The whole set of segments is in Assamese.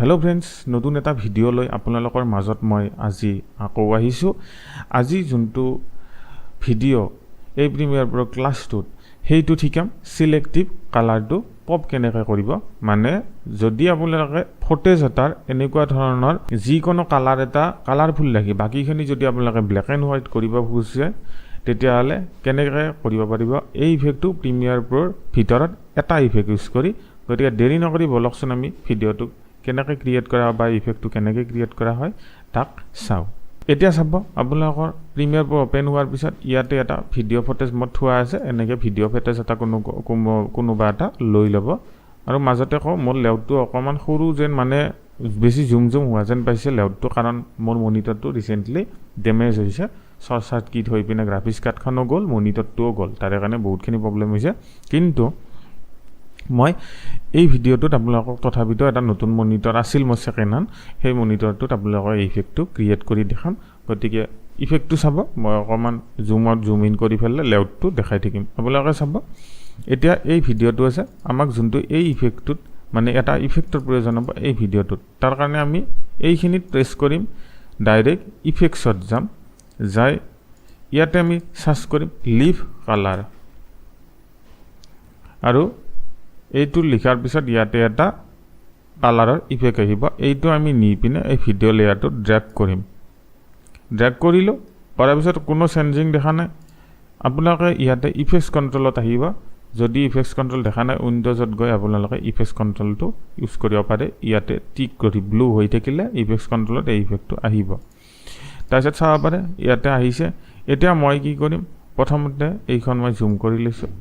হেল্ল' ফ্ৰেণ্ডছ, নতুন এটা ভিডিঅ' লৈ আপোনালোকৰ মাজত মই আজি আকৌ আহিছোঁ। আজি যোনটো ভিডিঅ' এই প্ৰিমিয়াৰ প্ৰ' ক্লাছটোত সেইটো শিকাম চিলেক্টিভ কালাৰটো পপ কেনেকৈ কৰিব। মানে যদি আপোনালোকে ফটেজ এটাৰ এনেকুৱা ধৰণৰ যিকোনো কালাৰ এটা কালাৰফুল লাগে, বাকীখিনি যদি আপোনালোকে ব্লেক এণ্ড হোৱাইট কৰিব খুজিছে তেতিয়াহ'লে কেনেকৈ কৰিব পাৰিব। এই ইফেক্টটো প্ৰিমিয়াৰ প্ৰ'ৰ ভিতৰত এটা ইফেক্ট ইউজ কৰি। গতিকে দেৰি নকৰি বলকচোন আমি ভিডিঅ'টো কেনেকৈ ক্ৰিয়েট কৰা বা ইফেক্টটো কেনেকৈ ক্ৰিয়েট কৰা হয় তাক চাওঁ। এতিয়া চাব, আপোনালোকৰ প্ৰিমিয়াৰ প্ৰ'ৰ অ'পেন হোৱাৰ পিছত ইয়াতে এটা ভিডিঅ' ফটেজ মোৰ থোৱা আছে। এনেকৈ ভিডিঅ' ফটেজ এটা কোনোবা এটা লৈ ল'ব আৰু মাজতে কওঁ মোৰ লেআউটটো অকণমান সৰু যেন, মানে বেছি জুম হোৱা যেন পাইছে লেআউটটো, কাৰণ মোৰ মনিটৰটো ৰিচেণ্টলি ডেমেজ হৈছে। শ্বৰ্ট চাৰ্কিট হৈ পিনে গ্ৰাফিক্স কাৰ্ডখনো গ'ল, মনিটৰটোও গ'ল, তাৰে কাৰণে বহুতখিনি প্ৰব্লেম হৈছে। কিন্তু মই এই ভিডিঅ'টোত আপোনালোকক তথাপিতো এটা নতুন মনিটৰ আছিল মোৰ ছেকেণ্ড হেণ্ড, সেই মনিটৰটোত আপোনালোকৰ এই ইফেক্টটো ক্ৰিয়েট কৰি দেখাম। গতিকে ইফেক্টটো চাব, মই অকণমান জুম ইন কৰি পেলাই লেআউটটো দেখাই থাকিম, আপোনালোকে চাব। এতিয়া এই ভিডিঅ'টো আছে, আমাক যোনটো এই ইফেক্টটোত মানে এটা ইফেক্টৰ প্ৰয়োজন হ'ব এই ভিডিঅ'টোত, তাৰ কাৰণে আমি এইখিনিত প্ৰেছ কৰিম, ডাইৰেক্ট ইফেক্টছত যাই ইয়াতে আমি চাৰ্চ কৰিম লিভ কালাৰ, আৰু এইটো লিখাৰ পিছত ইয়াতে এটা কালাৰৰ ইফেক্ট আহিব। এইটো আমি নি পিনে এই ভিডিঅ' লেয়াৰটোত ড্ৰেগ কৰিম। ড্ৰেগ কৰিলোঁ, কৰাৰ পিছত কোনো চেঞ্জিং দেখা নাই। আপোনালোকে ইয়াতে ইফেক্টছ কণ্ট্ৰলত আহিব। যদি ইফেক্টছ কণ্ট্ৰল দেখা নাই, উইণ্ড'জত গৈ আপোনালোকে ইফেক্টছ কণ্ট্ৰলটো ইউজ কৰিব পাৰে। ইয়াতে টিক কৰি ব্লু হৈ থাকিলে ইফেক্টছ কণ্ট্ৰলত এই ইফেক্টটো আহিব। তাৰপিছত চাব পাৰে ইয়াতে আহিছে। এতিয়া মই কি কৰিম, প্ৰথমতে এইখন মই জুম কৰি লৈছোঁ,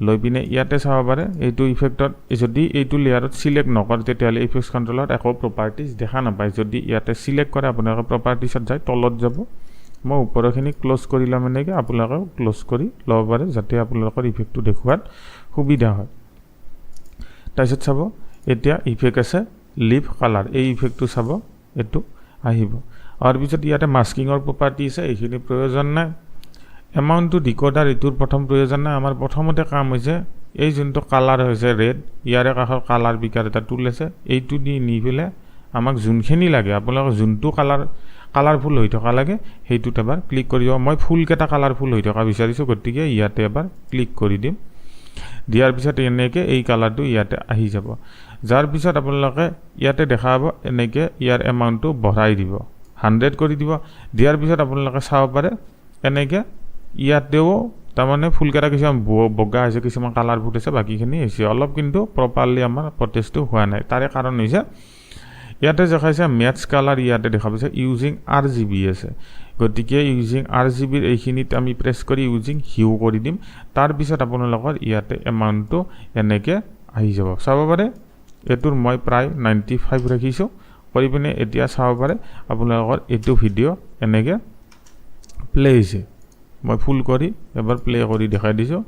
লৈ পিনে ইয়াতে চাব পাৰে এইটো ইফেক্টত যদি এইটো লেয়াৰত চিলেক্ট নকৰে তেতিয়াহ'লে ইফেক্টছ কণ্ট্ৰলত একো প্ৰপাৰ্টিজ দেখা নাপায়। যদি ইয়াতে চিলেক্ট কৰে আপোনালোকে প্ৰপাৰ্টিছত যায় তলত যাব। মই ওপৰখিনি ক্ল'জ কৰি ল'ম, এনেকৈ আপোনালোকেও ক্ল'জ কৰি ল'ব পাৰে যাতে আপোনালোকৰ ইফেক্টটো দেখুৱাত সুবিধা হয়। তাৰপিছত চাব এতিয়া ইফেক্ট আছে লিভ কালাৰ, এই ইফেক্টটো চাব, এইটো আহিব। অহাৰ পিছত ইয়াতে মাস্কিঙৰ প্ৰপাৰ্টি আছে, এইখিনি প্ৰয়োজন নাই। এমাউণ্টটো ডিক'ডাৰ, এইটোৰ প্ৰথম প্ৰয়োজন নাই। আমাৰ প্ৰথমতে কাম হৈছে এই যোনটো কালাৰ হৈছে ৰেড, ইয়াৰে কাষৰ কালাৰ পিকাৰ এটা টুল আছে, এইটো দি নি পেলাই আমাক যোনখিনি লাগে, আপোনালোকে যোনটো কালাৰফুল হৈ থকা লাগে সেইটোত এবাৰ ক্লিক কৰি দিব। মই ফুলকেইটা কালাৰফুল হৈ থকা বিচাৰিছোঁ, গতিকে ইয়াতে এবাৰ ক্লিক কৰি দিম। দিয়াৰ পিছত এনেকৈ এই কালাৰটো ইয়াতে আহি যাব। যাৰ পিছত আপোনালোকে ইয়াতে দেখা পাব এনেকৈ ইয়াৰ এমাউণ্টটো বঢ়াই দিব, 100 কৰি দিব। দিয়াৰ পিছত আপোনালোকে চাব পাৰে এনেকৈ ইয়াতেও তাৰমানে ফুলকেইটা কিছুমান বগা হৈছে, কিছুমান কালাৰফুল হৈছে, বাকীখিনি হৈছে অলপ, কিন্তু প্ৰপাৰলি আমাৰ প্ৰটেষ্টটো হোৱা নাই। তাৰে কাৰণ হৈছে ইয়াতে দেখাইছে মেটছ কালাৰ, ইয়াতে দেখা পাইছে ইউজিং RGB আছে। গতিকে ইউজিং RGBৰ এইখিনিত আমি প্ৰেছ কৰি ইউজিং হিউ কৰি দিম। তাৰপিছত আপোনালোকৰ ইয়াতে এমাউণ্টটো এনেকৈ আহি যাব। চাব পাৰে এইটোৰ মই প্ৰায় 95 ৰাখিছোঁ কৰি পিনে। এতিয়া চাব পাৰে আপোনালোকৰ এইটো ভিডিঅ' এনেকৈ প্লে হৈছে। মই ফুল কৰি এবাৰ প্লে কৰি দেখাই দিছোঁ,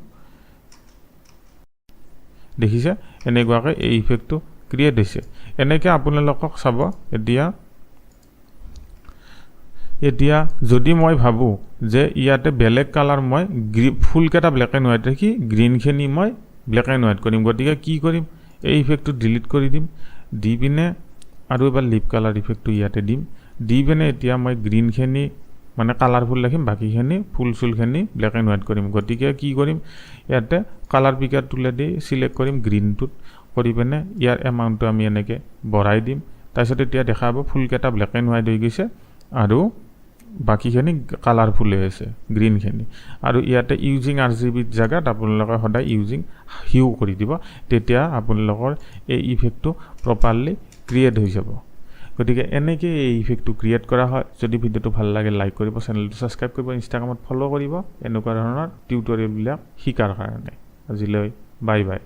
দেখিছে এনেকুৱাকৈ এই ইফেক্টটো ক্ৰিয়েট হৈছে। এনেকৈ আপোনালোকক চাব। এতিয়া যদি মই ভাবোঁ যে ইয়াতে বেলেগ কালাৰ, মই ফুলকেইটা ব্লেক এণ্ড হোৱাইট ৰাখি গ্ৰীণখিনি মই ব্লেক এণ্ড হোৱাইট কৰিম। গতিকে কি কৰিম, এই ইফেক্টটো ডিলিট কৰি দিম, দি পিনে আৰু এবাৰ লিভ কালাৰ ইফেক্টটো ইয়াতে দিম। দি পিনে এতিয়া মই গ্ৰীণখিনি মানে কালাৰফুল ৰাখিম, বাকীখিনি ফুলখিনি ব্লেক এণ্ড হোৱাইট কৰিম। গতিকে কি কৰিম, ইয়াতে কালাৰ পিকাৰ টুলেদি চিলেক্ট কৰিম গ্ৰীণটোত, কৰি পিনে ইয়াৰ এমাউণ্টটো আমি এনেকৈ বঢ়াই দিম। তাৰপিছত এতিয়া দেখা পাব ফুলকেইটা ব্লেক এণ্ড হোৱাইট হৈ গৈছে আৰু বাকীখিনি কালাৰফুল হৈ আছে গ্ৰীণখিনি। আৰু ইয়াতে ইউজিং RGB জেগাত আপোনালোকে সদায় ইউজিং হিউ কৰি দিব, তেতিয়া আপোনালোকৰ এই ইফেক্টটো প্ৰপাৰলি ক্ৰিয়েট হৈ যাব। গতিকে এনেকৈ এই ইফেক্টটো ক্ৰিয়েট কৰা হয়। যদি ভিডিঅ'টো ভাল লাগে লাইক কৰিব, চেনেলটো ছাবস্ক্ৰাইব কৰিব, ইনষ্টাগ্ৰামত ফ'ল' কৰিব এনেকুৱা ধৰণৰ টিউটৰিয়েলবিলাক শিকাৰ কাৰণে। আজিলৈ বাই বাই।